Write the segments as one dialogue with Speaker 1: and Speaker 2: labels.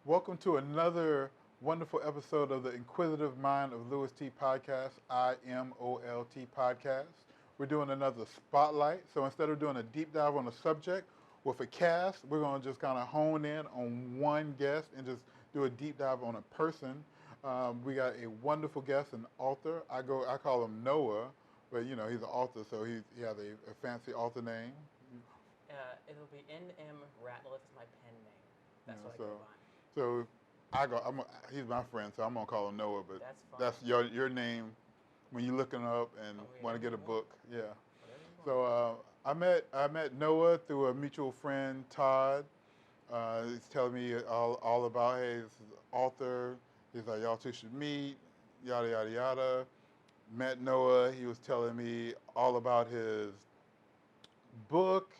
Speaker 1: Welcome to another wonderful episode of the Inquisitive Mind of Louis Tee Podcast, IMoLT Podcast. We're doing another spotlight. So instead of doing a deep dive on a subject with a cast, we're going to just kind of hone in on one guest and just do a deep dive on a person. We got a wonderful guest, an author. I call him Noah, but he's an author, so he has a fancy author name.
Speaker 2: It'll be N.M. Ratliff is my pen name. That's what I go by.
Speaker 1: So he's my friend, so I'm gonna call him Noah. But
Speaker 2: that's
Speaker 1: your name when you're looking up and want to get a book. Yeah. So I met Noah through a mutual friend, Todd. He's telling me all about his author. He's like, y'all two should meet. Yada yada yada. Met Noah. He was telling me all about his book.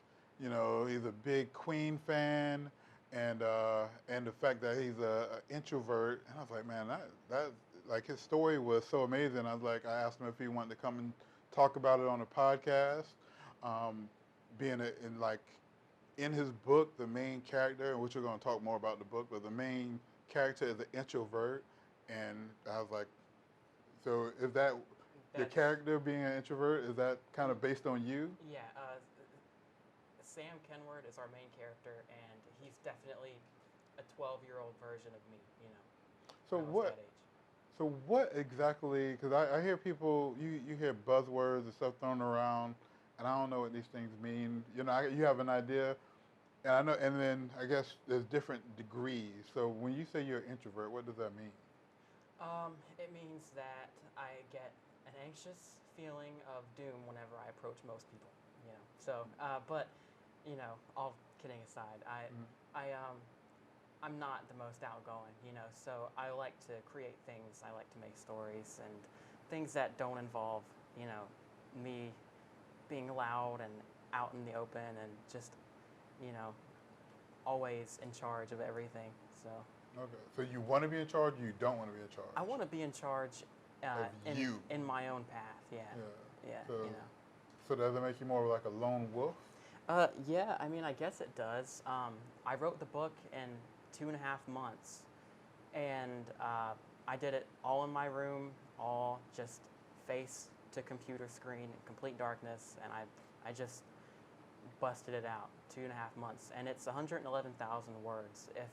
Speaker 1: He's a big Queen fan. And the fact that he's an introvert, and I was like, man, that like his story was so amazing. I asked him if he wanted to come and talk about it on a podcast. In his book, the main character, which we're going to talk more about the book, but the main character is an introvert, and I was like, so is that your character being an introvert? Is that kind of based on you?
Speaker 2: Yeah. Sam Kenward is our main character, and he's definitely a 12-year-old version of me,
Speaker 1: So what exactly, because I hear people, you hear buzzwords and stuff thrown around, and I don't know what these things mean. You have an idea, and I know, and then I guess there's different degrees. So when you say you're an introvert, what does that mean?
Speaker 2: It means that I get an anxious feeling of doom whenever I approach most people, So, but all kidding aside, I'm not the most outgoing, so I like to create things. I like to make stories and things that don't involve, me being loud and out in the open and just, always in charge of everything. So.
Speaker 1: Okay. So you want to be in charge, or you don't want to be in charge?
Speaker 2: I want to be in charge in my own path. Yeah.
Speaker 1: So does it make you more like a lone wolf?
Speaker 2: Yeah, I guess it does. I wrote the book in 2.5 months, and I did it all in my room, all just face to computer screen, complete darkness, and I just busted it out, 2.5 months, and it's 111,000 words. If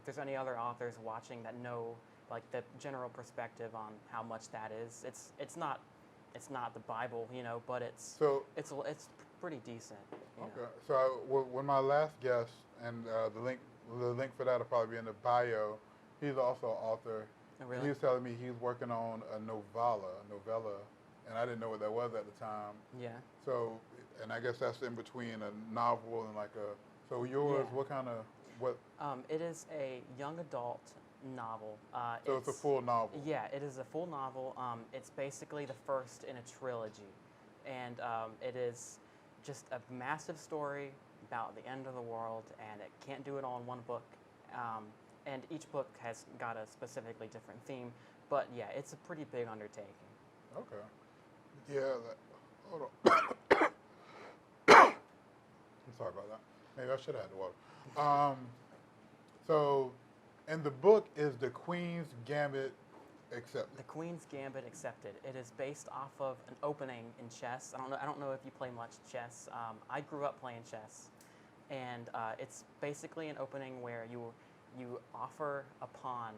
Speaker 2: there's any other authors watching that know like the general perspective on how much that is, it's not the Bible, but it's pretty decent.
Speaker 1: Okay. So when my last guest, and the link for that will probably be in the bio, he's also an author.
Speaker 2: Oh, really?
Speaker 1: He was telling me he's working on a novella, and I didn't know what that was at the time.
Speaker 2: Yeah.
Speaker 1: So, and I guess that's in between a novel and so yours,
Speaker 2: Yeah.
Speaker 1: what kind of, what?
Speaker 2: It is a young adult novel.
Speaker 1: So it's a full novel?
Speaker 2: Yeah, it is a full novel. It's basically the first in a trilogy. And it is just a massive story about the end of the world, and it can't do it all in one book. And each book has got a specifically different theme, but yeah, it's a pretty big undertaking.
Speaker 1: Okay. Yeah, hold on. I'm sorry about that. Maybe I should have had the water. So, and the book is The Queen's Gambit Accepted.
Speaker 2: The Queen's Gambit Accepted. It is based off of an opening in chess. I don't know if you play much chess. I grew up playing chess, and it's basically an opening where you offer a pawn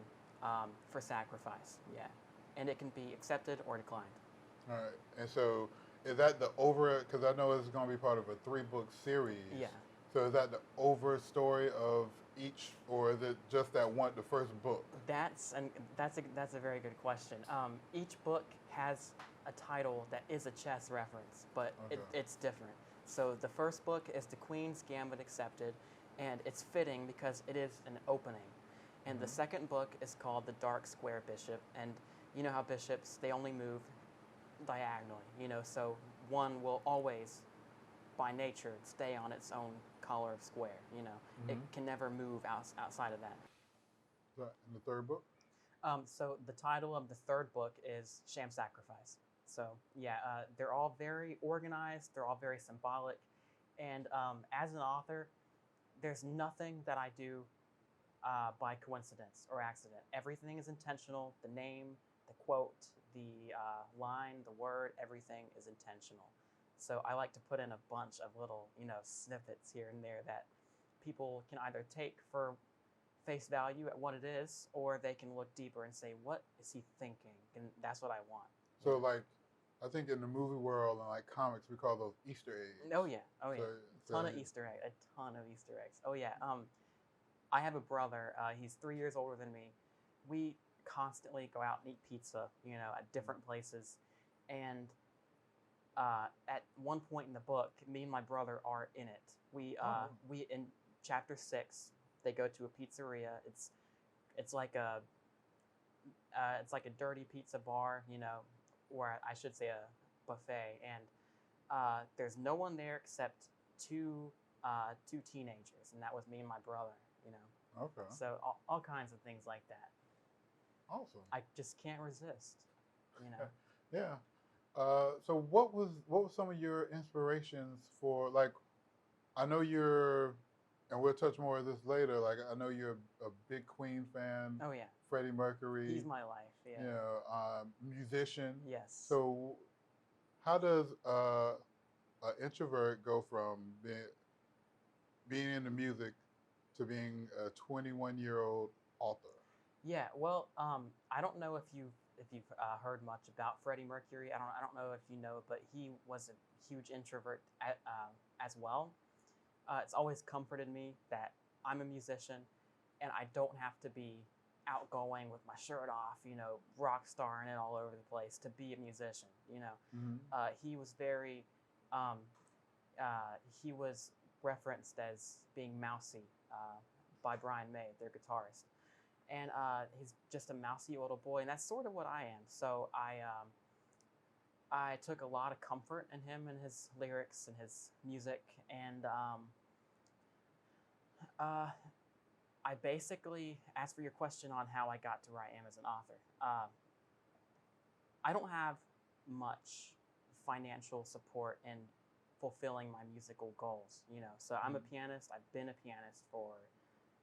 Speaker 2: for sacrifice. Yeah, and it can be accepted or declined.
Speaker 1: All right, and so is that because I know it's going to be part of a 3-book series.
Speaker 2: Yeah.
Speaker 1: So is that the over story of each, or is it just the first book?
Speaker 2: That's a very good question. Each book has a title that is a chess reference, but it's different. So the first book is The Queen's Gambit Accepted, and it's fitting because it is an opening. And the second book is called The Dark Square Bishop, and you know how bishops, they only move diagonally, so one will always by nature stay on its own color square. You know, it can never move outside of that.
Speaker 1: In the third book?
Speaker 2: So the title of the third book is Sham Sacrifice. So yeah, they're all very organized. They're all very symbolic. And as an author, there's nothing that I do by coincidence or accident. Everything is intentional. The name, the quote, the line, the word, everything is intentional. So I like to put in a bunch of little, snippets here and there that people can either take for face value at what it is, or they can look deeper and say, what is he thinking? And that's what I want.
Speaker 1: So like, I think in the movie world and like comics, we call those Easter eggs.
Speaker 2: Oh yeah, a ton of Easter eggs. Oh yeah. I have a brother. He's 3 years older than me. We constantly go out and eat pizza, at different places. And at one point in the book, me and my brother are in it. We in chapter 6, they go to a pizzeria. It's like a dirty pizza bar, or I should say a buffet. And there's no one there except two teenagers, and that was me and my brother.
Speaker 1: Okay.
Speaker 2: So all kinds of things like that.
Speaker 1: Awesome.
Speaker 2: I just can't resist.
Speaker 1: Yeah. So what was some of your inspirations for, like, I know you're, and we'll touch more of this later, like I know you're a big Queen fan.
Speaker 2: Oh yeah.
Speaker 1: Freddie Mercury.
Speaker 2: He's my life. Yeah.
Speaker 1: Musician.
Speaker 2: Yes.
Speaker 1: So how does an introvert go from being into music to being a 21-year-old author?
Speaker 2: Yeah, well, I don't know if you've heard much about Freddie Mercury. I don't know if you know, but he was a huge introvert as well. It's always comforted me that I'm a musician, and I don't have to be outgoing with my shirt off, rock starring it all over the place to be a musician. He was very, he was referenced as being mousy by Brian May, their guitarist. And he's just a mousy little boy, and that's sort of what I am. So I took a lot of comfort in him and his lyrics and his music, and I basically, as for your question on how I got to where I am as an author, I don't have much financial support in fulfilling my musical goals, So I'm a pianist. I've been a pianist for,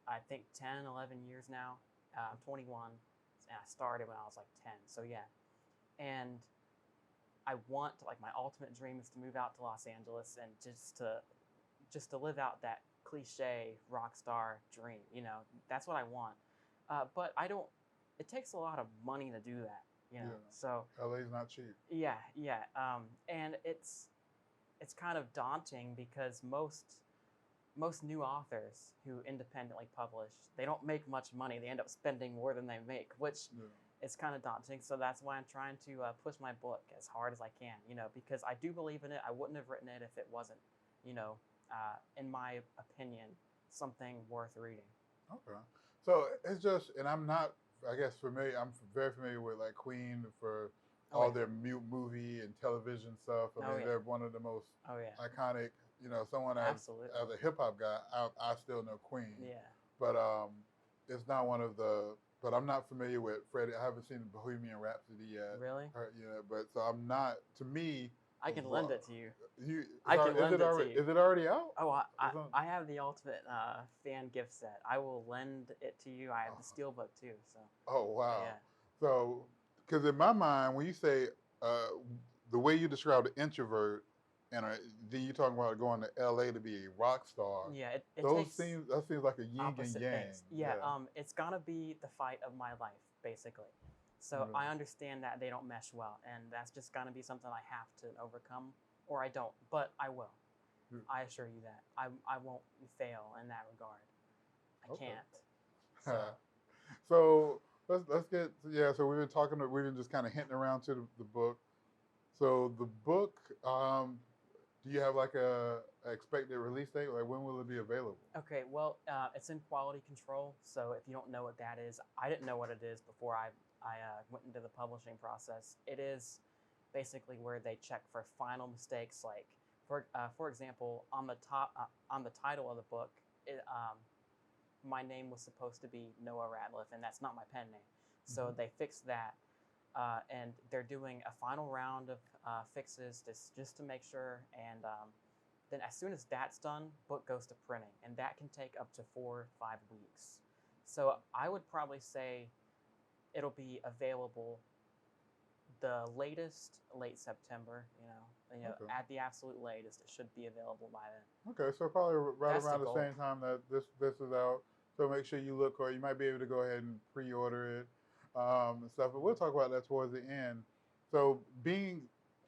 Speaker 2: I think, 10, 11 years now. I'm 21, and I started when I was like 10. So yeah, and I want, like, my ultimate dream is to move out to Los Angeles and just to live out that cliche rock star dream. That's what I want. But I don't. It takes a lot of money to do that.
Speaker 1: Yeah.
Speaker 2: So
Speaker 1: LA's not cheap.
Speaker 2: Yeah. And it's kind of daunting because most new authors who independently publish, they don't make much money. They end up spending more than they make, which is kind of daunting. So that's why I'm trying to push my book as hard as I can, because I do believe in it. I wouldn't have written it if it wasn't, in my opinion, something worth reading.
Speaker 1: Okay. So it's just, and I'm not, I guess, familiar. I'm very familiar with like Queen for all their movie and television stuff. I mean, they're one of the most iconic. Someone as a hip hop guy, I still know Queen.
Speaker 2: Yeah.
Speaker 1: But it's not one of the. But I'm not familiar with Freddie. I haven't seen Bohemian Rhapsody yet.
Speaker 2: Really?
Speaker 1: But so I'm not. To me,
Speaker 2: I can lend it to you.
Speaker 1: Is it already out?
Speaker 2: Oh, I have the ultimate fan gift set. I will lend it to you. I have the steelbook too. So.
Speaker 1: Oh wow.
Speaker 2: Yeah.
Speaker 1: So, because in my mind, when you say the way you describe the introvert, and then you're talking about going to LA to be a rock star.
Speaker 2: Yeah,
Speaker 1: that seems like a yin and yang.
Speaker 2: Things. Yeah, it's gonna be the fight of my life, basically. So I understand that they don't mesh well, and that's just gonna be something I have to overcome, or I don't. But I will. I assure you that I won't fail in that regard. I can't.
Speaker 1: So let's get So we've been just kind of hinting around to the book. So the book. Do you have like a expected release date? Like, when will it be available?
Speaker 2: Okay, well, it's in quality control. So if you don't know what that is, I didn't know what it is before I went into the publishing process. It is basically where they check for final mistakes like For example, on the title of the book, my name was supposed to be Noah Ratliff, and that's not my pen name. So they fixed that, and they're doing a final round of fixes just to make sure. And then as soon as that's done, book goes to printing, and that can take up to 4 or 5 weeks. So I would probably say it'll be available the latest late September.
Speaker 1: Okay.
Speaker 2: At the absolute latest, it should be available by then.
Speaker 1: Okay, so probably right
Speaker 2: That's the
Speaker 1: around the
Speaker 2: goal.
Speaker 1: same time that this is out. So make sure you look for it. You might be able to go ahead and pre-order it and stuff. But we'll talk about that towards the end. So being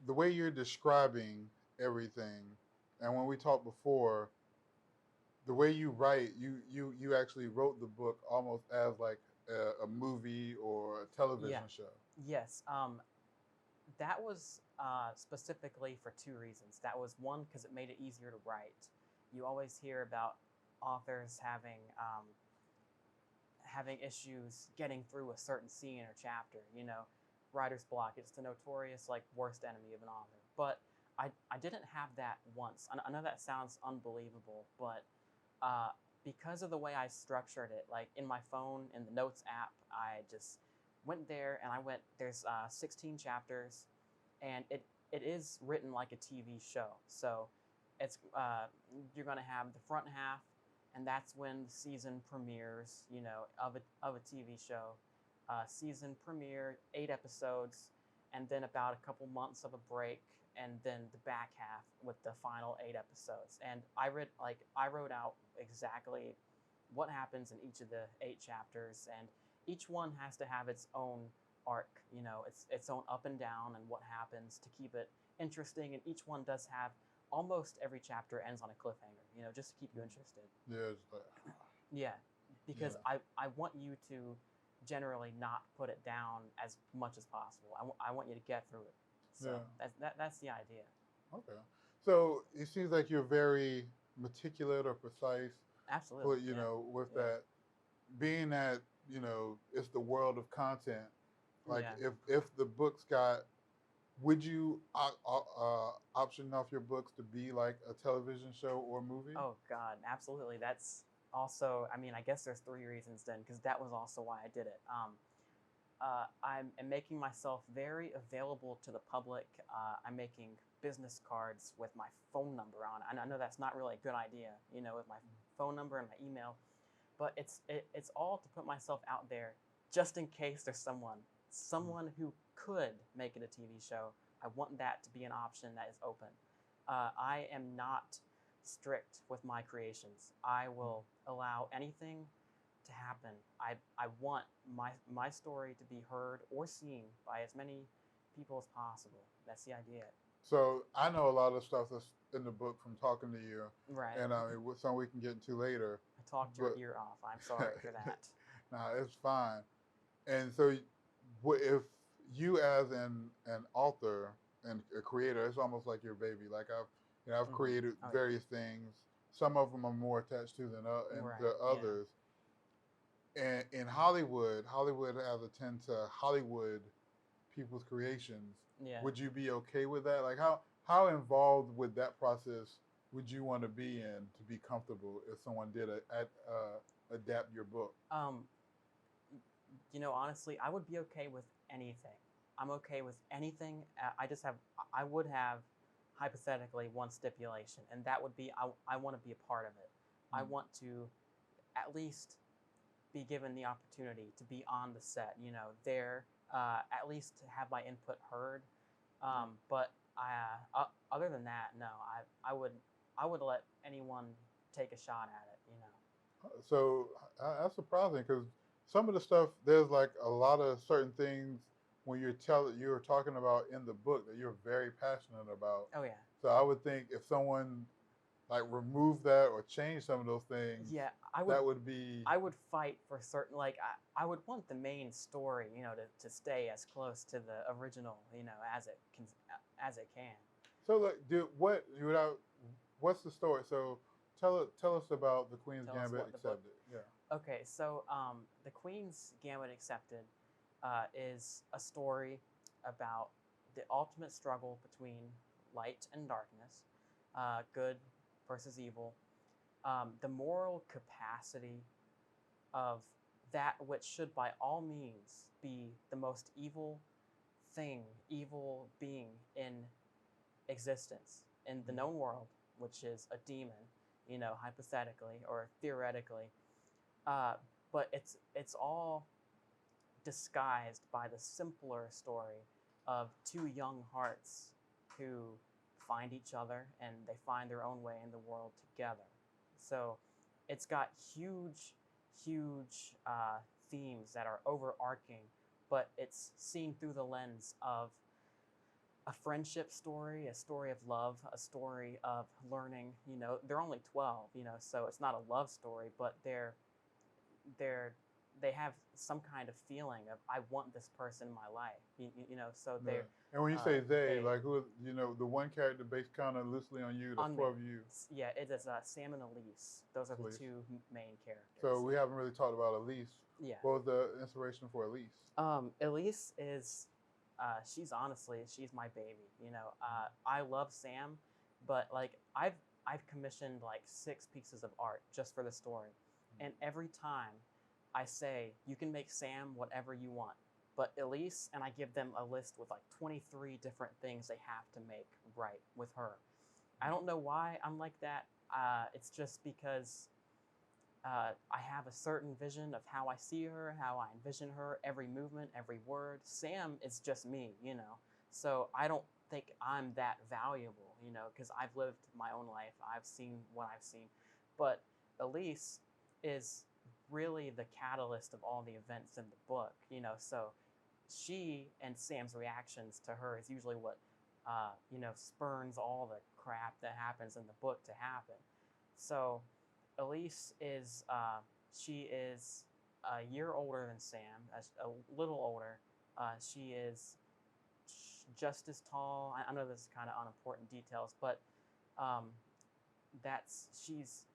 Speaker 1: the way you're describing everything, and when we talked before, the way you write, you actually wrote the book almost as like a movie or a television show.
Speaker 2: Yes. That was specifically for 2 reasons. That was one, because it made it easier to write. You always hear about authors having issues getting through a certain scene or chapter. Writer's block. It's the notorious worst enemy of an author. But I didn't have that once. I know that sounds unbelievable, but because of the way I structured it, like in my phone, in the notes app, I just went there and there's 16 chapters, and it is written like a TV show. So it's you're going to have the front half, and that's when the season premieres, of a TV show. Season premiere, 8 episodes, and then about a couple months of a break, and then the back half with the final 8 episodes. And I wrote out exactly what happens in each of the 8 chapters, and each one has to have its own arc, its own up and down, and what happens to keep it interesting. And each one does have, almost every chapter ends on a cliffhanger, just to keep you interested. Yeah, because I want you to generally not put it down as much as possible. I want you to get through it. So that's the idea.
Speaker 1: Okay. So it seems like you're very meticulous or precise.
Speaker 2: Absolutely.
Speaker 1: But, with that, being that, it's the world of content, like if the books would you option off your books to be like a television show or movie?
Speaker 2: Oh, God, absolutely. That's also, I guess there's 3 reasons then, because that was also why I did it. I'm making myself very available to the public. I'm making business cards with my phone number on it. And I know that's not really a good idea, with my phone number and my email, but it's all to put myself out there just in case there's someone who could make it a TV show. I want that to be an option that is open. I am not strict with my creations. I will allow anything to happen. I want my story to be heard or seen by as many people as possible. That's the idea.
Speaker 1: So I know a lot of stuff that's in the book from talking to you,
Speaker 2: right?
Speaker 1: And some we can get into later.
Speaker 2: I talked your ear off. I'm sorry for that.
Speaker 1: Nah, it's fine. And so, if you as an author and a creator, it's almost like your baby. Like I've created various things. Some of them I'm more attached to than others. And in Hollywood has a tend to Hollywood people's creations.
Speaker 2: Yeah.
Speaker 1: Would you be okay with that? Like how involved with that process would you want to be in to be comfortable if someone did adapt your book?
Speaker 2: Honestly, I would be okay with anything. I'm okay with anything. I would have hypothetically one stipulation, and that would be I want to be a part of it. I want to at least be given the opportunity to be on the set, there, at least to have my input heard. But other than that, no, I would let anyone take a shot at it,
Speaker 1: So that's surprising because some of the stuff, there's like a lot of certain things when you're talking about in the book that you're very passionate about.
Speaker 2: Oh, yeah.
Speaker 1: So I would think if someone like remove that or change some of those things, that would be.
Speaker 2: I would fight for certain, I would want the main story, to stay as close to the original, as it can.
Speaker 1: So what's the story? So tell us about the Queen's Gambit Accepted. Yeah.
Speaker 2: Okay, so the Queen's Gambit Accepted is a story about the ultimate struggle between light and darkness. good versus evil, the moral capacity of that which should by all means be the most evil thing, evil being in existence in the known world, which is a demon, hypothetically or theoretically. Uh, but it's all disguised by the simpler story of two young hearts who find each other and they find their own way in the world together. So it's got huge themes that are overarching, but it's seen through the lens of a friendship story, a story of love, a story of learning. They're only 12, so it's not a love story, but they have some kind of feeling of I want this person in my life. So they're
Speaker 1: And when you say
Speaker 2: they
Speaker 1: like who, the one character based kind of loosely on you, the
Speaker 2: on
Speaker 1: 12 of you.
Speaker 2: Yeah, it is Sam and Elise. Those are the two main characters.
Speaker 1: So we haven't really talked about Elise.
Speaker 2: Yeah.
Speaker 1: What was the inspiration for Elise?
Speaker 2: Elise is, she's my baby. I love Sam, but like I've commissioned like 6 pieces of art just for the story, and every time I say you can make Sam whatever you want, but Elise, and I give them a list with like 23 different things they have to make right with her. I don't know why I'm like that. It's just because I have a certain vision of how I see her, how I envision her, every movement, every word. Sam is just me, So I don't think I'm that valuable, because I've lived my own life. I've seen what I've seen. But Elise is really the catalyst of all the events in the book, So she and Sam's reactions to her is usually what, spurns all the crap that happens in the book to happen. So Elise is, she is a year older than Sam, a little older. She is just as tall. I know this is kind of unimportant details, but she's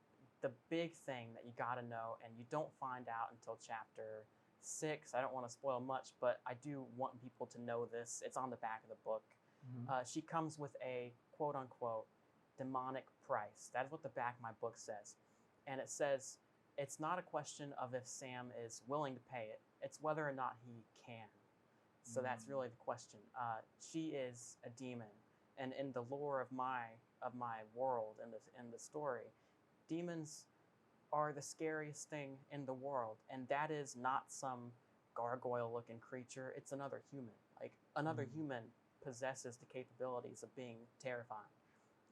Speaker 2: the big thing that you got to know, and you don't find out until chapter 6. I don't want to spoil much, but I do want people to know this. It's on the back of the book. She comes with a quote unquote demonic price. That is what the back of my book says. And it says it's not a question of if Sam is willing to pay it, it's whether or not he can. So that's really the question. She is a demon, and in the lore of my world, in the story, demons are the scariest thing in the world, and that is not some gargoyle-looking creature. It's another human. Like another human possesses the capabilities of being terrifying,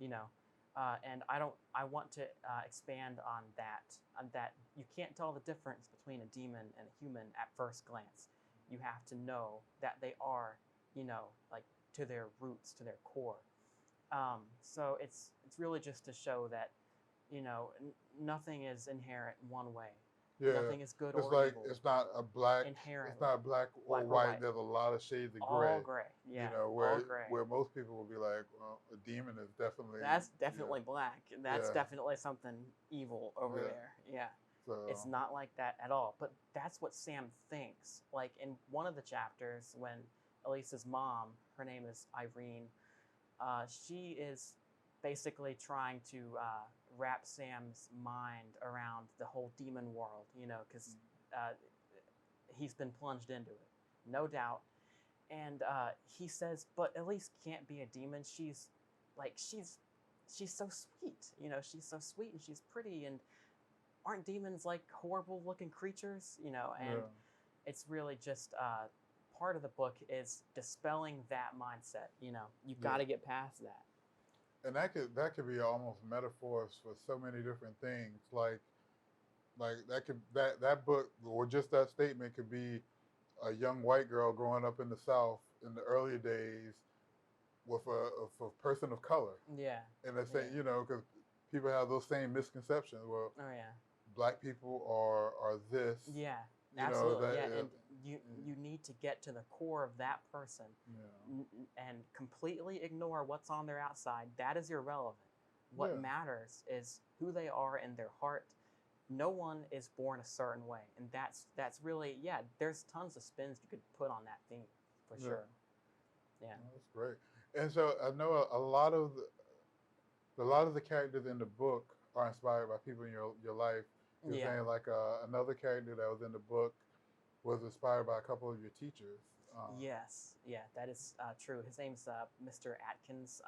Speaker 2: and I want to expand on that you can't tell the difference between a demon and a human at first glance. You have to know that they are, like to their roots, to their core. So it's really just to show that, nothing is inherent one way.
Speaker 1: Yeah.
Speaker 2: Nothing is good
Speaker 1: it's
Speaker 2: or
Speaker 1: like,
Speaker 2: evil.
Speaker 1: It's not a black.
Speaker 2: Inherently.
Speaker 1: It's not black or
Speaker 2: Black or
Speaker 1: white.
Speaker 2: white.
Speaker 1: There's a lot of shades of gray.
Speaker 2: All gray. Yeah.
Speaker 1: Where
Speaker 2: all gray.
Speaker 1: where most people will be like, well, a demon is definitely.
Speaker 2: That's definitely black. That's definitely something evil over there. Yeah.
Speaker 1: So
Speaker 2: it's not like that at all. But that's what Sam thinks. Like in one of the chapters, when Elise's mom, her name is Irene, she is basically trying to wrap Sam's mind around the whole demon world, because he's been plunged into it, no doubt. And he says, but Elise can't be a demon. She's so sweet, she's so sweet and she's pretty, and aren't demons like horrible looking creatures, and it's really just part of the book is dispelling that mindset. You've got to get past that.
Speaker 1: And that could be almost metaphors for so many different things. Like that book or just that statement could be a young white girl growing up in the South in the earlier days with a person of color.
Speaker 2: Yeah.
Speaker 1: And they say, because people have those same misconceptions. Well, black people are this.
Speaker 2: Yeah. Absolutely. And you need to get to the core of that person and completely ignore what's on their outside. That is irrelevant. What matters is who they are in their heart. No one is born a certain way, and that's really there's tons of spins you could put on that theme for sure. Yeah,
Speaker 1: that's great. And so I know a lot of a lot of the characters in the book are inspired by people in your life. You're
Speaker 2: Yeah.
Speaker 1: saying like another character that was in the book was inspired by a couple of your teachers.
Speaker 2: Yes, yeah, that is true. His name's Mr. Atkins.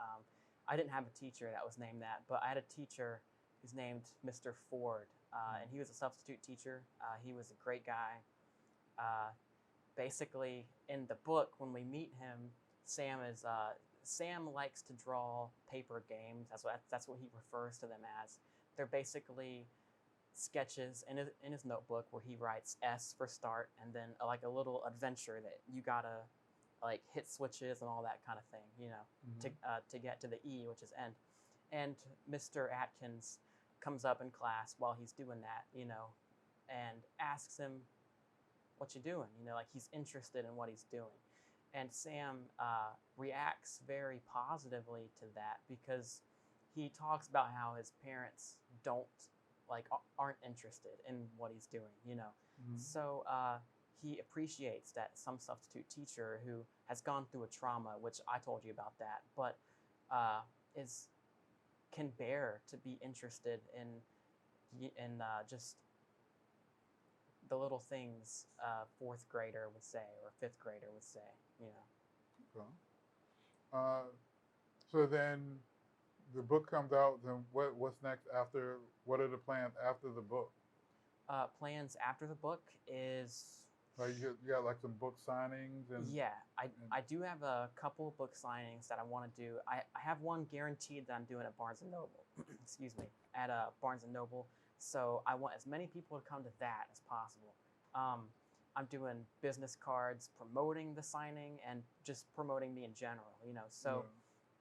Speaker 2: I didn't have a teacher that was named that, but I had a teacher who's named Mr. Ford, and he was a substitute teacher. He was a great guy. Uh, Basically, in the book, when we meet him, Sam likes to draw paper games. That's what he refers to them as. They're basically sketches in his notebook where he writes S for start and then like a little adventure that you gotta like hit switches and all that kind of thing, to get to the E, which is end. And Mr. Atkins comes up in class while he's doing that, and asks him, "What you doing?" Like he's interested in what he's doing. And Sam reacts very positively to that because he talks about how his parents aren't interested in what he's doing. So he appreciates that some substitute teacher who has gone through a trauma, which I told you about that, but is can bear to be interested in just the little things fourth grader would say or fifth grader would say.
Speaker 1: Okay. So then the book comes out. Then what's next after? What are the plans after the book?
Speaker 2: Plans after the book is
Speaker 1: Like you got like some book signings and
Speaker 2: yeah, I do have a couple book signings that I want to do. I have one guaranteed that I'm doing at Barnes & Noble. Excuse me, at Barnes & Noble. So I want as many people to come to that as possible. I'm doing business cards promoting the signing and just promoting me in general. So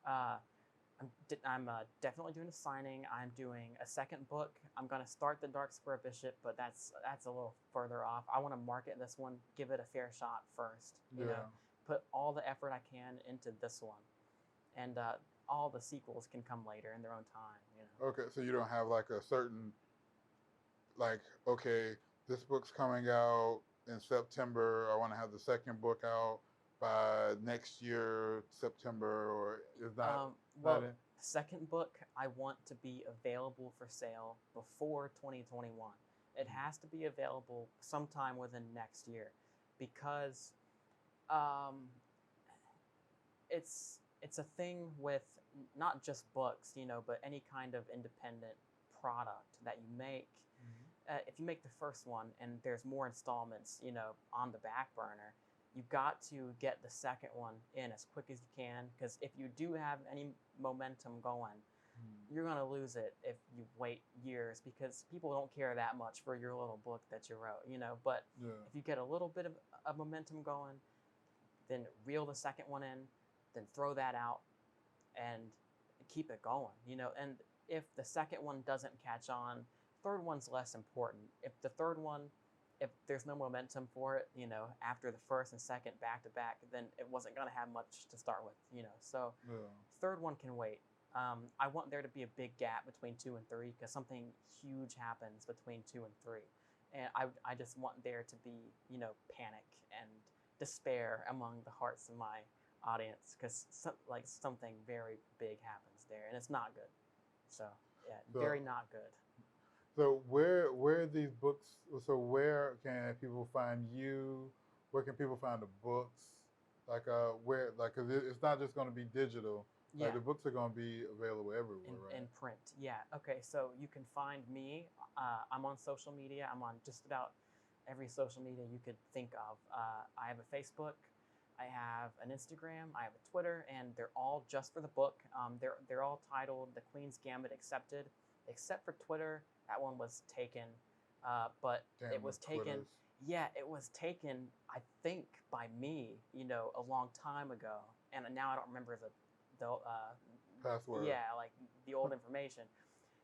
Speaker 2: I'm definitely doing a signing. I'm doing a second book. I'm gonna start the Dark Square Bishop, but that's a little further off. I want to market this one, give it a fair shot first. Put all the effort I can into this one, and all the sequels can come later in their own time.
Speaker 1: Okay, so you don't have like a certain okay, this book's coming out in September. I want to have the second book out by next year September, or is not.
Speaker 2: Well, the second book I want to be available for sale before 2021. It has to be available sometime within next year, because it's a thing with not just books, but any kind of independent product that you make. If you make the first one and there's more installments, on the back burner, you've got to get the second one in as quick as you can, because if you do have any momentum going, you're going to lose it if you wait years, because people don't care that much for your little book that you wrote, but if you get a little bit of momentum going, then reel the second one in, then throw that out and keep it going, and if the second one doesn't catch on, third one's less important. If there's no momentum for it, after the first and second back to back, then it wasn't going to have much to start with, so third one can wait. I want there to be a big gap between 2 and 3, because something huge happens between 2 and 3, and I just want there to be, panic and despair among the hearts of my audience, because something very big happens there, and it's not good. So yeah, very not good.
Speaker 1: So where are these books? So where can people find you? Where can people find the books? Because it's not just going to be digital.
Speaker 2: Yeah.
Speaker 1: The books are going to be available everywhere, right?
Speaker 2: In print, yeah. Okay, so you can find me. I'm on social media. I'm on just about every social media you could think of. I have a Facebook. I have an Instagram. I have a Twitter, and they're all just for the book. They're all titled The Queen's Gambit Accepted, except for Twitter. That one was taken, but it was taken. Yeah, it was taken, I think, by me, a long time ago, and now I don't remember the
Speaker 1: password.
Speaker 2: Yeah, like the old information.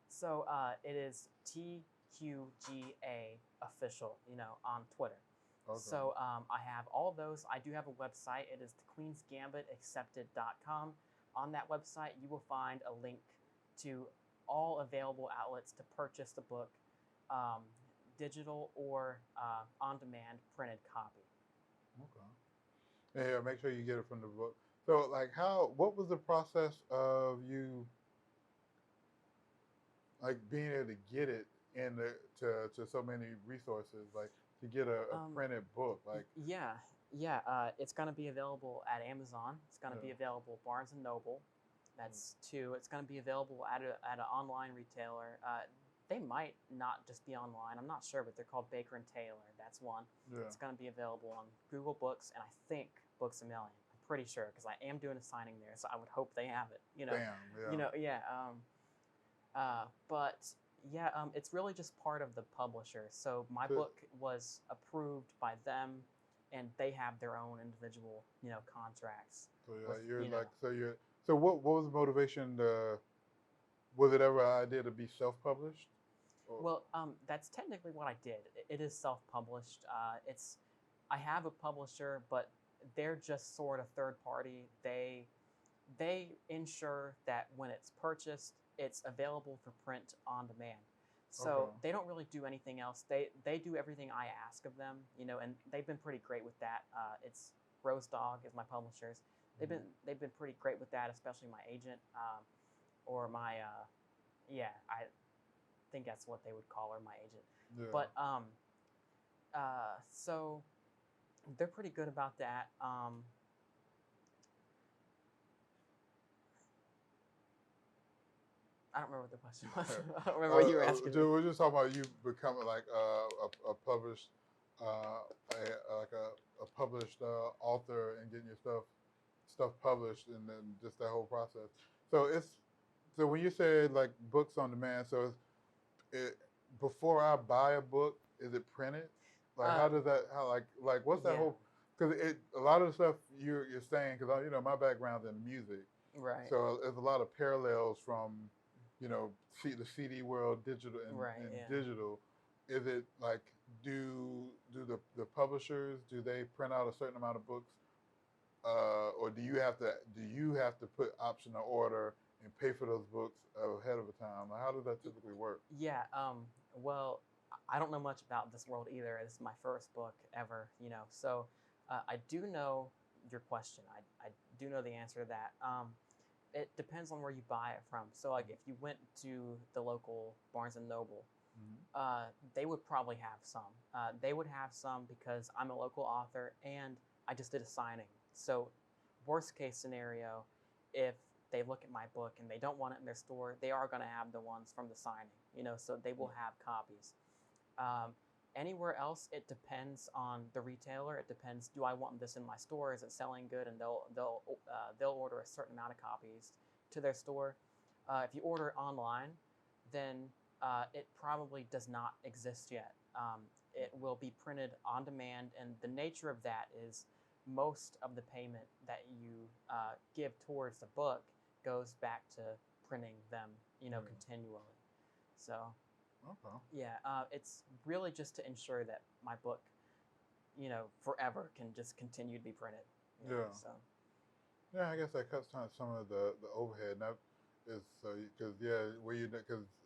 Speaker 2: So it is TQGA official, on Twitter. Okay. So I have all those. I do have a website. It is thequeensgambitaccepted.com. On that website, you will find a link to all available outlets to purchase the book, digital or on-demand printed copy.
Speaker 1: Okay. Yeah, make sure you get it from the book. So, what was the process of you like being able to get it in to so many resources, like to get a printed book, like
Speaker 2: yeah, yeah. It's going to be available at Amazon. It's going to be available Barnes and Noble. That's two. It's going to be available at an online retailer. They might not just be online. I'm not sure, but they're called Baker and Taylor. That's one.
Speaker 1: Yeah.
Speaker 2: It's going to be available on Google Books and I think Books a Million. I'm pretty sure because I am doing a signing there, so I would hope they have it.
Speaker 1: Damn, yeah.
Speaker 2: You know, yeah. But yeah, it's really just part of the publisher. So my book was approved by them, and they have their own individual, contracts.
Speaker 1: So so what was the motivation was it ever an idea to be self-published?
Speaker 2: Well, that's technically what I did. It is self-published. I have a publisher, but they're just sort of third party. They ensure that when it's purchased, it's available for print on demand. So they don't really do anything else. They do everything I ask of them, and they've been pretty great with that. It's Rose Dog is my publishers. They've been pretty great with that, especially my agent or my I think that's what they would call her, my agent.
Speaker 1: Yeah.
Speaker 2: But so they're pretty good about that. I don't remember what the question was. I don't remember what you were asking.
Speaker 1: Dude, we're just talking about you becoming like a published, a published author and getting your stuff published, and then just that whole process. So when you say like books on demand, so before I buy a book, is it printed? Like how does that what's that whole? Because a lot of the stuff you're saying, because my background's in music,
Speaker 2: right?
Speaker 1: So there's a lot of parallels from the CD world, digital and digital. Is it like do the publishers, do they print out a certain amount of books, or do you have to put option to order and pay for those books ahead of a time? Like, how does that typically work?
Speaker 2: Yeah. Well, I don't know much about this world either. This is my first book ever. So I do know your question. I do know the answer to that. It depends on where you buy it from. So, like, if you went to the local Barnes and Noble, they would probably have some. They would have some because I'm a local author and I just did a signing. So, worst case scenario, if they look at my book and they don't want it in their store, they are going to have the ones from the signing. So they will have copies. Anywhere else, it depends on the retailer. It depends. Do I want this in my store? Is it selling good? And they'll order a certain amount of copies to their store. If you order online, then it probably does not exist yet. It will be printed on demand, and the nature of that is most of the payment that you give towards the book goes back to printing them, continually. So.
Speaker 1: Okay.
Speaker 2: Yeah, it's really just to ensure that my book, forever can just continue to be printed. So.
Speaker 1: Yeah, I guess that cuts down some of the overhead. And that is because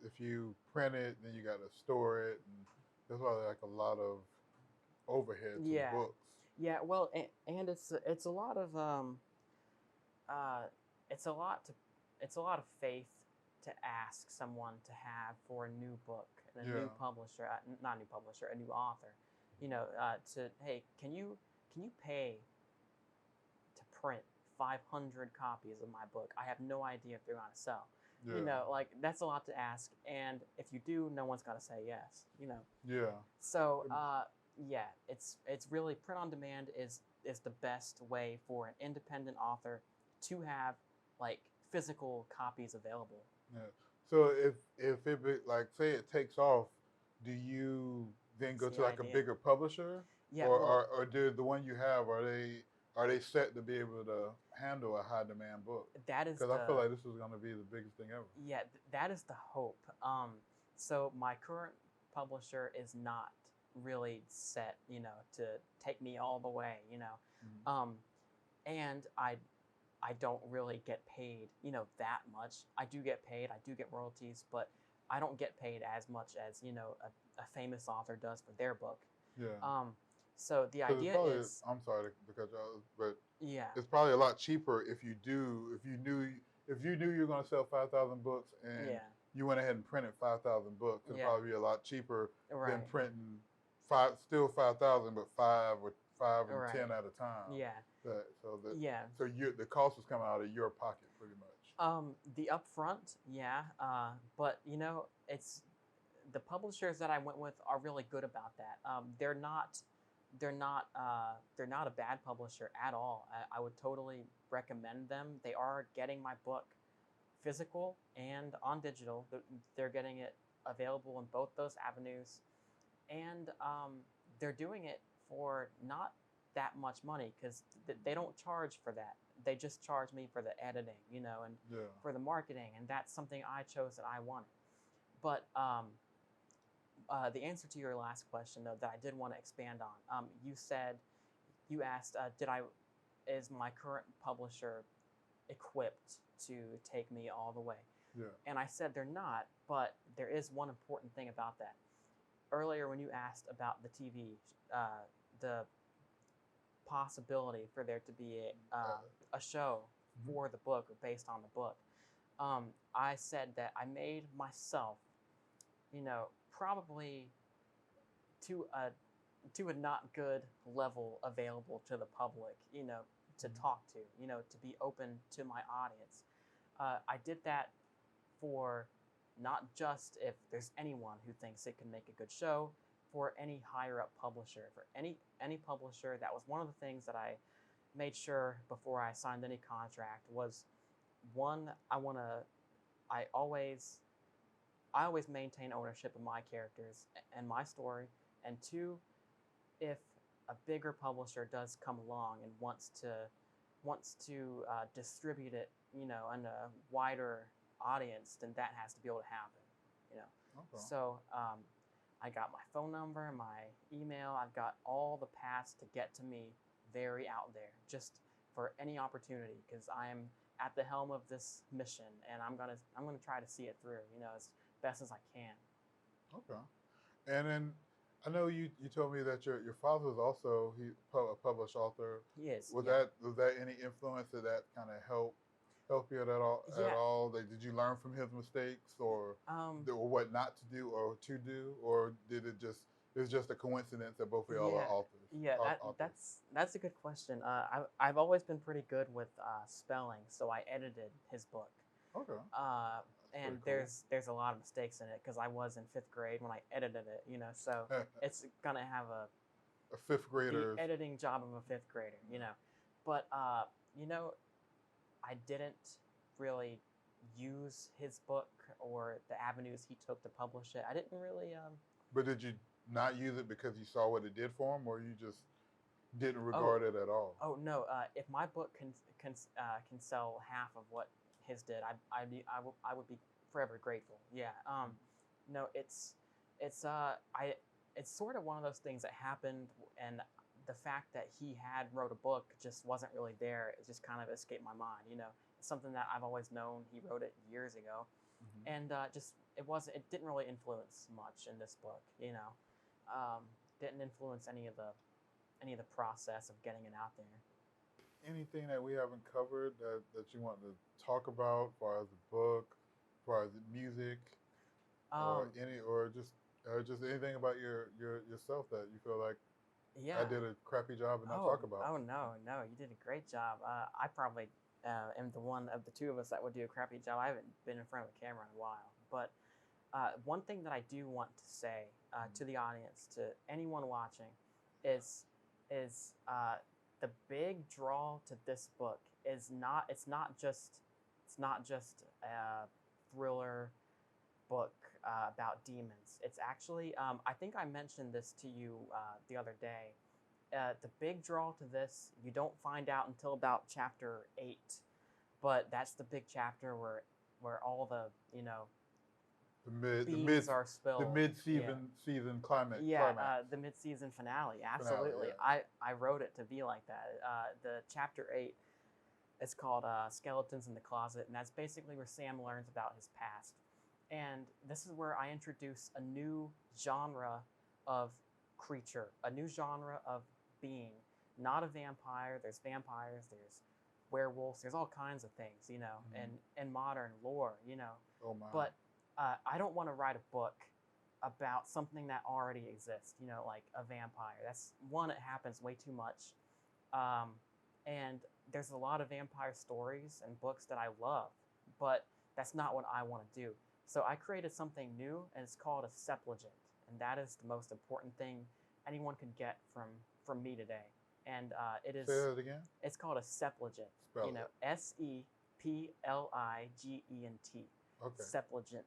Speaker 1: if you print it, then you got to store it, and there's probably like a lot of overhead to the books.
Speaker 2: Yeah, well, and it's a lot of it's a lot of faith to ask someone to have for a new book and a new publisher, not a new publisher, a new author, hey, can you pay to print 500 copies of my book? I have no idea if they're going to sell. Like that's a lot to ask, and if you do, no one's going to say yes.
Speaker 1: Yeah.
Speaker 2: So it's really print on demand is the best way for an independent author to have like physical copies available.
Speaker 1: Yeah. So if it like say it takes off, do you then go to like a bigger publisher?
Speaker 2: Yeah.
Speaker 1: Or do the one you have, are they set to be able to handle a high demand book?
Speaker 2: That is
Speaker 1: because I feel like this is going to be the biggest thing ever.
Speaker 2: Yeah, that is the hope. So my current publisher is not really set, to take me all the way, and I don't really get paid, that much. I do get paid, I do get royalties, but I don't get paid as much as, a famous author does for their book.
Speaker 1: Yeah.
Speaker 2: So the idea is,
Speaker 1: I'm sorry to cut you off, but
Speaker 2: yeah,
Speaker 1: it's probably a lot cheaper if you knew you were going to sell 5,000 books and you went ahead and printed 5,000 books. It'd
Speaker 2: Yeah.
Speaker 1: probably be a lot cheaper than
Speaker 2: Right.
Speaker 1: printing still 5,000, but five and
Speaker 2: Right.
Speaker 1: 10 at a time.
Speaker 2: Yeah. Yeah.
Speaker 1: So the cost was coming out of your pocket pretty much.
Speaker 2: The upfront, yeah. But you know, it's the publishers that I went with are really good about that. They're not a bad publisher at all. I would totally recommend them. They are getting my book physical and on digital. They're getting it available in both those avenues, and they're doing it for not that much money because they don't charge for that. They just charge me for the editing, you know, and for the marketing, and that's something I chose that I wanted. But the answer to your last question, though, that I did want to expand on, you asked, is my current publisher equipped to take me all the way?
Speaker 1: Yeah.
Speaker 2: And I said they're not, but there is one important thing about that. Earlier, when you asked about the TV, the possibility for there to be a show for the book or based on the book, I said that I made myself, you know, probably to a not good level available to the public, you know, to talk to, you know, to be open to my audience. I did that for not just if there's anyone who thinks it can make a good show, for any higher up publisher, for any publisher. That was one of the things that I made sure before I signed any contract was, one, I always maintain ownership of my characters and my story, and two, if a bigger publisher does come along and wants to distribute it, you know, in a wider audience, then that has to be able to happen, you know.
Speaker 1: Okay.
Speaker 2: So I got my phone number, my email, I've got all the paths to get to me very out there, just for any opportunity, because I am at the helm of this mission, and I'm gonna try to see it through, you know, as best as I can.
Speaker 1: Okay. And then I know you told me that your father was also a published author.
Speaker 2: He is.
Speaker 1: Was
Speaker 2: yeah.
Speaker 1: that any influence that kind of help you at all?
Speaker 2: Yeah.
Speaker 1: At all? Did you learn from his mistakes, or what not to do or to do, or did it's just a coincidence that both of y'all are authors?
Speaker 2: Yeah, that's a good question. I've always been pretty good with spelling, so I edited his book.
Speaker 1: Okay.
Speaker 2: And
Speaker 1: cool.
Speaker 2: there's a lot of mistakes in it because I was in 5th grade when I edited it, you know, so it's gonna have
Speaker 1: a 5th grader
Speaker 2: the editing job of a 5th grader, you know. But you know, I didn't really use his book or the avenues he took to publish it. I didn't really.
Speaker 1: But did you not use it because you saw what it did for him, or you just didn't regard it at all?
Speaker 2: Oh no! If my book can sell half of what his did, I would be forever grateful. Yeah. No, it's sort of one of those things that happened, and the fact that he had wrote a book just wasn't really there. It just kind of escaped my mind. You know, it's something that I've always known. He wrote it years ago, and it didn't really influence much in this book. You know, didn't influence any of the process of getting it out there.
Speaker 1: Anything that we haven't covered that you want to talk about, as far as the book, as far as the music, or just anything about yourself that you feel like I did a crappy job and not talk about?
Speaker 2: Oh no, you did a great job. I probably am the one of the two of us that would do a crappy job. I haven't been in front of a camera in a while, but one thing that I do want to say to the audience, to anyone watching, is the big draw to this book is it's not just a thriller book about demons. It's actually, I think I mentioned this to you the other day. The big draw to this, you don't find out until about chapter 8, but that's the big chapter where all the, you know, beans are spilled.
Speaker 1: The mid-season climax.
Speaker 2: The mid-season finale. Absolutely. I wrote it to be like that. The chapter 8 is called Skeletons in the Closet, and that's basically where Sam learns about his past. And this is where I introduce a new genre of creature, a new genre of being. Not a vampire. There's vampires. There's werewolves. There's all kinds of things, you know, in modern lore, you know.
Speaker 1: Oh my.
Speaker 2: But I don't want to write a book about something that already exists, you know, like a vampire. That's one, it happens way too much. And there's a lot of vampire stories and books that I love, but that's not what I want to do. So I created something new, and it's called a Septuagint, and that is the most important thing anyone could get from me today. And it is.
Speaker 1: Say that again.
Speaker 2: It's called a Septuagint.
Speaker 1: Spell
Speaker 2: you know, SEPLIGENT.
Speaker 1: Okay.
Speaker 2: Septuagint.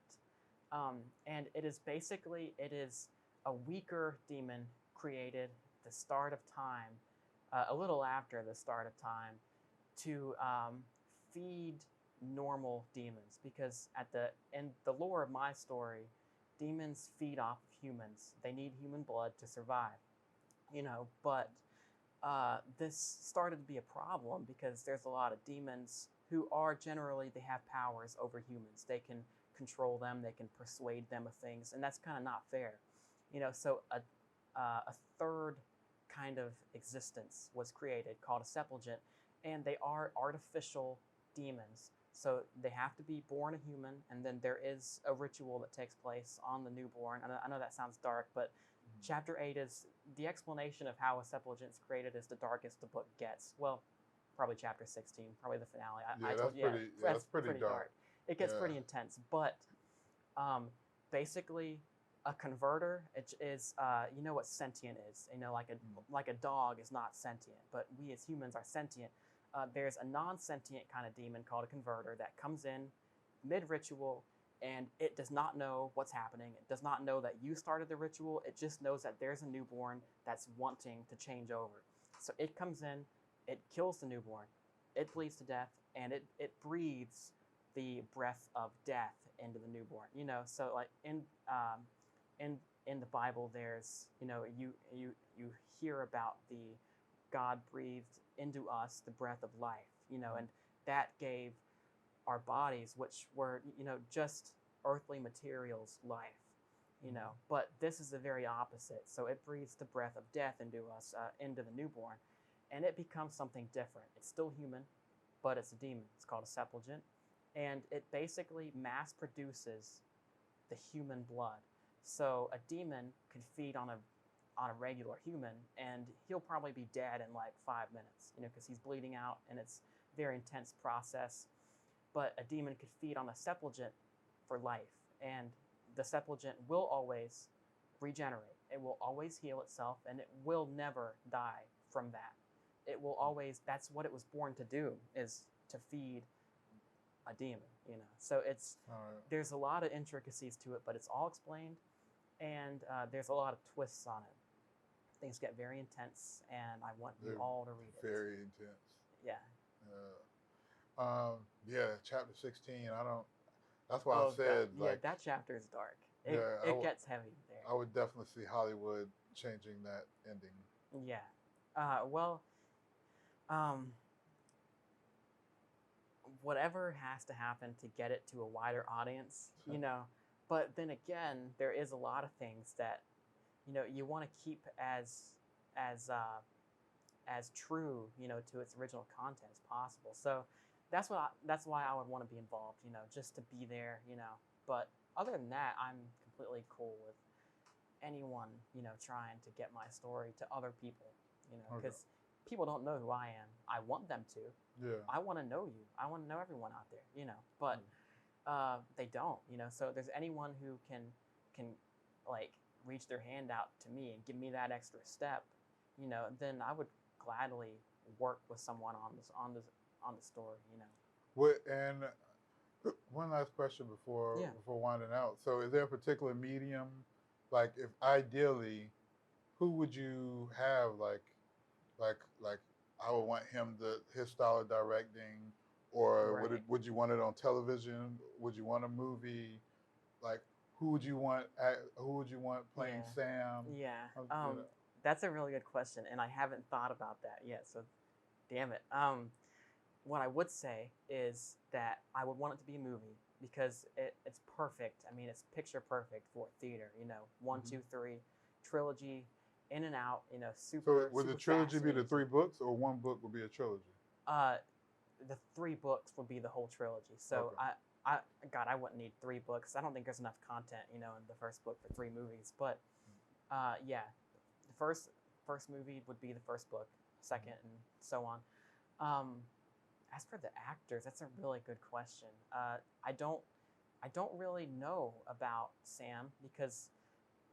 Speaker 2: And it is basically, it is a weaker demon created at the start of time, a little after the start of time, to feed normal demons. Because in the lore of my story, demons feed off of humans. They need human blood to survive, you know. But this started to be a problem because there's a lot of demons who are generally, they have powers over humans. They can control them, they can persuade them of things, and that's kind of not fair, you know. So a third kind of existence was created called a Septuagint, and they are artificial demons. So they have to be born a human, and then there is a ritual that takes place on the newborn. I know that sounds dark, but Chapter 8 is the explanation of how a Septuagint is created is the darkest the book gets. Well, probably Chapter 16, probably the finale. I told you,
Speaker 1: that's pretty dark.
Speaker 2: It gets pretty intense, but basically, a converter is you know what sentient is. You know, like a dog is not sentient, but we as humans are sentient. There's a non-sentient kind of demon called a converter that comes in mid-ritual, and it does not know what's happening. It does not know that you started the ritual. It just knows that there's a newborn that's wanting to change over. So it comes in, it kills the newborn, it bleeds to death, and it breathes the breath of death into the newborn. You know, so like in the Bible, there's, you know, you hear about the God breathed into us the breath of life, you know, and that gave our bodies, which were, you know, just earthly materials, life, you know. But this is the very opposite. So it breathes the breath of death into us, into the newborn, and it becomes something different. It's still human, but it's a demon. It's called a Septuagint, and it basically mass produces the human blood. So a demon could feed on a regular human, and he'll probably be dead in like 5 minutes, you know, because he's bleeding out, and it's a very intense process. But a demon could feed on a Septuagint for life, and the Septuagint will always regenerate. It will always heal itself, and it will never die from that. It will always, that's what it was born to do, is to feed a demon, you know. So there's a lot of intricacies to it, but it's all explained, and there's a lot of twists on it. Things get very intense, and I want you all to read it.
Speaker 1: Very intense.
Speaker 2: Yeah.
Speaker 1: Chapter 16. That's why I said,
Speaker 2: that chapter is dark. It gets heavy there.
Speaker 1: I would definitely see Hollywood changing that ending.
Speaker 2: Yeah. Whatever has to happen to get it to a wider audience, you know. But then again, there is a lot of things that, you know, you want to keep as true, you know, to its original content as possible. So that's why I would want to be involved, you know, just to be there, you know. But other than that, I'm completely cool with anyone, you know, trying to get my story to other people, you know, because people don't know who I am. I want them to.
Speaker 1: Yeah.
Speaker 2: I want to know you. I want to know everyone out there, you know. But they don't, you know. So if there's anyone who can like reach their hand out to me and give me that extra step, you know, then I would gladly work with someone on the story, you know.
Speaker 1: And one last question before winding out. So is there a particular medium, like if ideally, who would you have like I would want his style of directing, or would you want it on television? Would you want a movie? Like who would you want playing Sam?
Speaker 2: Yeah.
Speaker 1: You know.
Speaker 2: That's a really good question, and I haven't thought about that yet. So, damn it. What I would say is that I would want it to be a movie because it's perfect. I mean, it's picture perfect for theater. You know, 1, 2, 3, trilogy, in and out. You know, super.
Speaker 1: So would the trilogy be the 3 books, or one book would be a trilogy?
Speaker 2: The 3 books would be the whole trilogy. So God, I wouldn't need 3 books. I don't think there's enough content, in the first book for 3 movies. But yeah, the first movie would be the first book, second, and so on. As for the actors, that's a really good question. I don't really know about Sam because,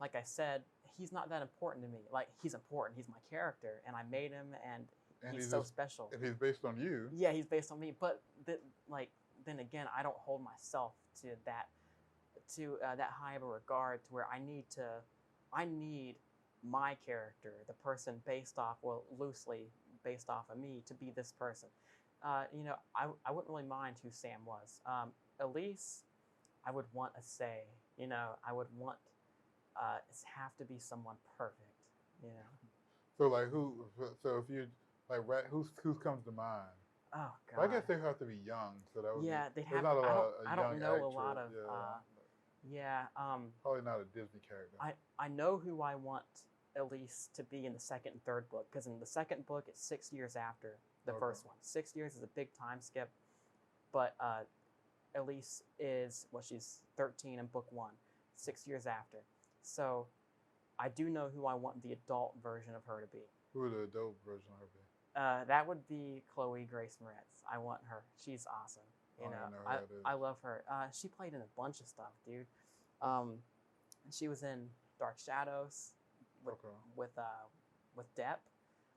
Speaker 2: like I said, he's not that important to me. Like, he's important. He's my character, and I made him, and he's so special.
Speaker 1: And he's based on you.
Speaker 2: Yeah, he's based on me. But then again, I don't hold myself to that high of a regard to where I need my character, the person loosely based off of me, to be this person. I wouldn't really mind who Sam was. Elise, I would want a say. I would want it have to be someone perfect.
Speaker 1: So like who? So if you like, who comes to mind?
Speaker 2: Oh God.
Speaker 1: Well, I guess they have to be young, so that would
Speaker 2: Yeah,
Speaker 1: be,
Speaker 2: they have.
Speaker 1: not a lot,
Speaker 2: I don't know a lot of.
Speaker 1: Yeah. Probably not a Disney character.
Speaker 2: I know who I want Elise to be in the second and third book, because in the second book it's 6 years after the first one. 6 years is a big time skip, but Elise is she's 13 in book 1, 6 years after. So I do know who I want the adult version of her to be.
Speaker 1: Who would the adult version of her be?
Speaker 2: That would be Chloe Grace Moretz. I want her. She's awesome. I love her. She played in a bunch of stuff, dude. She was in Dark Shadows with Depp.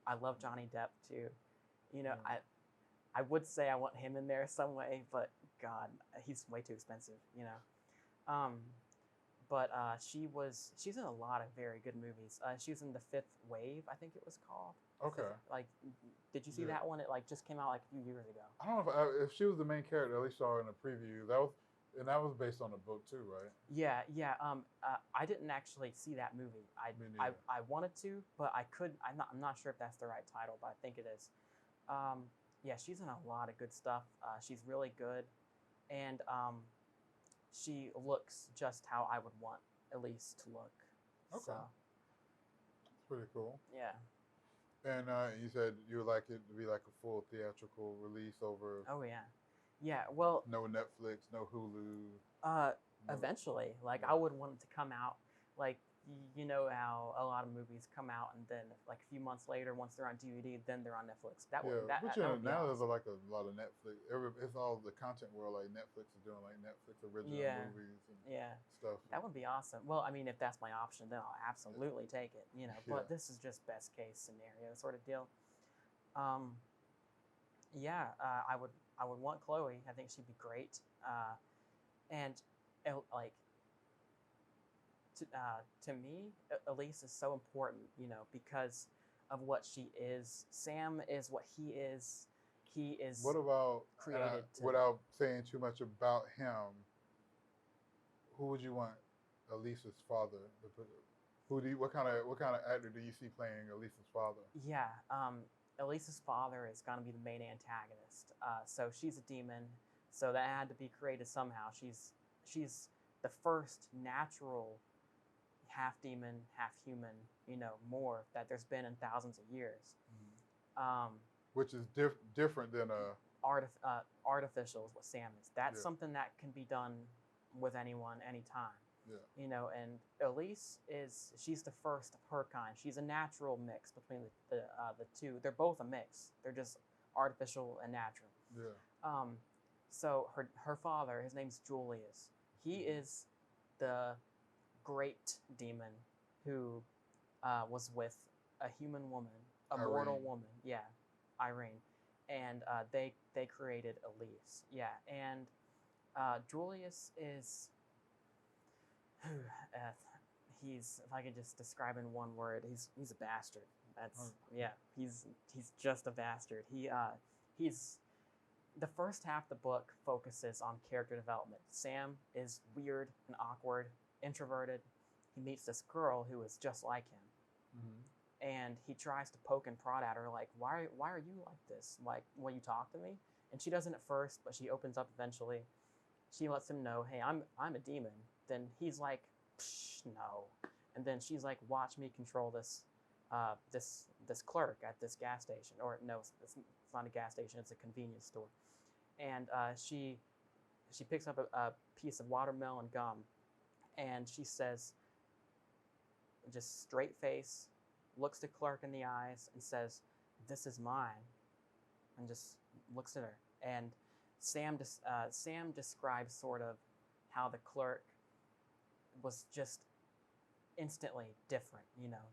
Speaker 2: I love Johnny Depp too. I would say I want him in there some way, but God, he's way too expensive. But she's in a lot of very good movies. She was in The Fifth Wave, I think it was called.
Speaker 1: Okay.
Speaker 2: Did you see that one? It just came out a few years ago.
Speaker 1: I don't know if she was the main character. At least saw her in a preview. That was based on a book too, right?
Speaker 2: Yeah. I didn't actually see that movie. I wanted to, but I couldn't. I'm not sure if that's the right title, but I think it is. Yeah, she's in a lot of good stuff. She's really good, and she looks just how I would want Elise to look.
Speaker 1: Okay.
Speaker 2: So.
Speaker 1: That's pretty cool.
Speaker 2: Yeah.
Speaker 1: And you said you would like it to be like a full theatrical release over.
Speaker 2: Oh yeah. Yeah. Well.
Speaker 1: No Netflix, no Hulu.
Speaker 2: Eventually, I would want it to come out how a lot of movies come out and then a few months later, once they're on DVD, then they're on Netflix. That would
Speaker 1: now
Speaker 2: awesome.
Speaker 1: There's a lot of Netflix. It's all the content world. Netflix is doing Netflix original movies and stuff.
Speaker 2: That would be awesome. Well, I mean, if that's my option, then I'll absolutely take it. But this is just best case scenario sort of deal. I would want Chloe. I think she'd be great. To me, Elise is so important, because of what she is. Sam is what he is. He is.
Speaker 1: What about
Speaker 2: created
Speaker 1: without saying too much about him? Who would you want Elise's father to put? What kind of actor do you see playing Elise's father?
Speaker 2: Yeah, Elise's father is gonna be the main antagonist. So she's a demon. So that had to be created somehow. She's the first natural half demon, half human, morph that there's been in thousands of years.
Speaker 1: Mm-hmm. Which is different than a
Speaker 2: artificial is what Sam is. That's something that can be done with anyone, anytime.
Speaker 1: Yeah.
Speaker 2: And Elise she's the first of her kind. She's a natural mix between the two. They're both a mix. They're just artificial and natural.
Speaker 1: Yeah.
Speaker 2: So her father, his name's Julius. He is the great demon who was with a human woman, a mortal woman. Yeah, Irene. And they created Elise. Yeah, and Julius is he's, if I could just describe in one word, he's a bastard. He's just a bastard. He's the first half of the book focuses on character development. Sam is weird and awkward, introverted. He meets this girl who is just like him. Mm-hmm. And he tries to poke and prod at her, why are you like this? Will you talk to me? And she doesn't at first, but she opens up eventually. She lets him know, hey, I'm a demon. Then he's like, psh, no. And then she's like, watch me control this clerk at this gas station. Or no, it's not a gas station, it's a convenience store. And she she picks up a piece of watermelon gum, and she says, just straight face, looks to Clark in the eyes and says, "This is mine," and just looks at her. And Sam describes sort of how the clerk was just instantly different,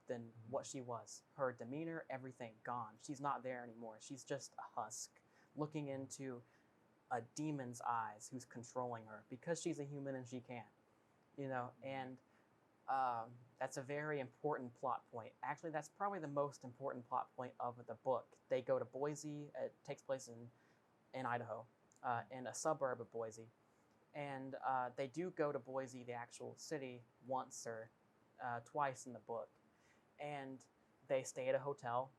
Speaker 2: than what she was. Her demeanor, everything gone. She's not there anymore. She's just a husk looking into a demon's eyes who's controlling her because she's a human and she can't, and that's a very important plot point. Actually, that's probably the most important plot point of the book. They go to Boise. It takes place in Idaho, in a suburb of Boise. And they do go to Boise, the actual city, once or twice in the book. And they stay at a hotel,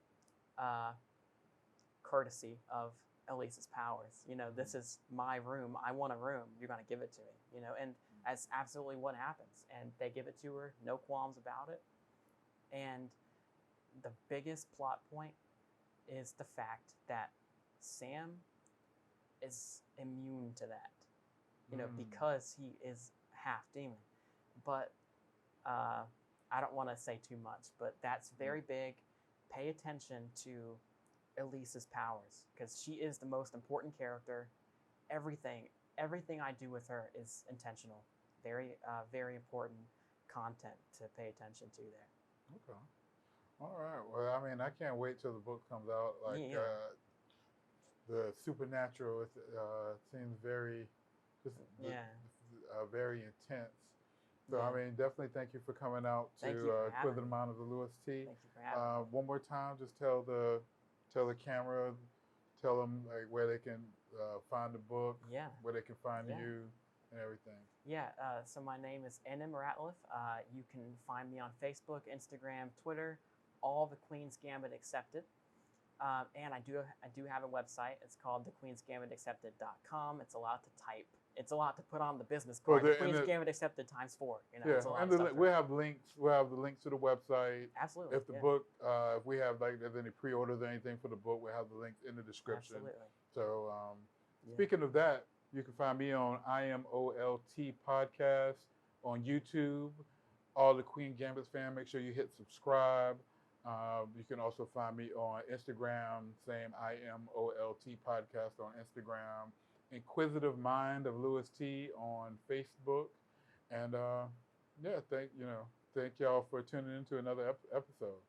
Speaker 2: courtesy of Elise's powers. This is my room. I want a room. You're going to give it to me, and that's absolutely what happens. And they give it to her, no qualms about it. And the biggest plot point is the fact that Sam is immune to that, because he is half demon. But I don't want to say too much, but that's very big. Pay attention to Elise's powers, because she is the most important character. Everything I do with her is intentional. Very, very important content to pay attention to there.
Speaker 1: Okay. All right. Well, I mean, I can't wait till the book comes out. Like, the supernatural, it seems very, very intense. So, I mean, definitely thank you for coming out to Inquisitive Mind of the Louis Tee.
Speaker 2: Thank you for having me.
Speaker 1: One more time, just tell the camera, tell them like where they can find the book, where they can find you, and everything.
Speaker 2: Yeah. So my name is NM Ratliff. You can find me on Facebook, Instagram, Twitter, all the Queen's Gambit accepted. And I do have a website. It's called thequeensgambitaccepted.com. It's a lot to type. It's a lot to put on the business card. The Queen's Gambit Accepted ×4. It's a lot of stuff.
Speaker 1: We'll have links. We'll have the links to the website.
Speaker 2: Absolutely.
Speaker 1: If the book, if we have like there's any pre-orders or anything for the book, we'll have the links in the description.
Speaker 2: Absolutely.
Speaker 1: So speaking of that, you can find me on IMoLTPodcast on YouTube. All the Queen Gambit fans, make sure you hit subscribe. You can also find me on Instagram, same IMoLTPodcast on Instagram. Inquisitive Mind of Louis Tee on Facebook. And thank y'all for tuning into another episode.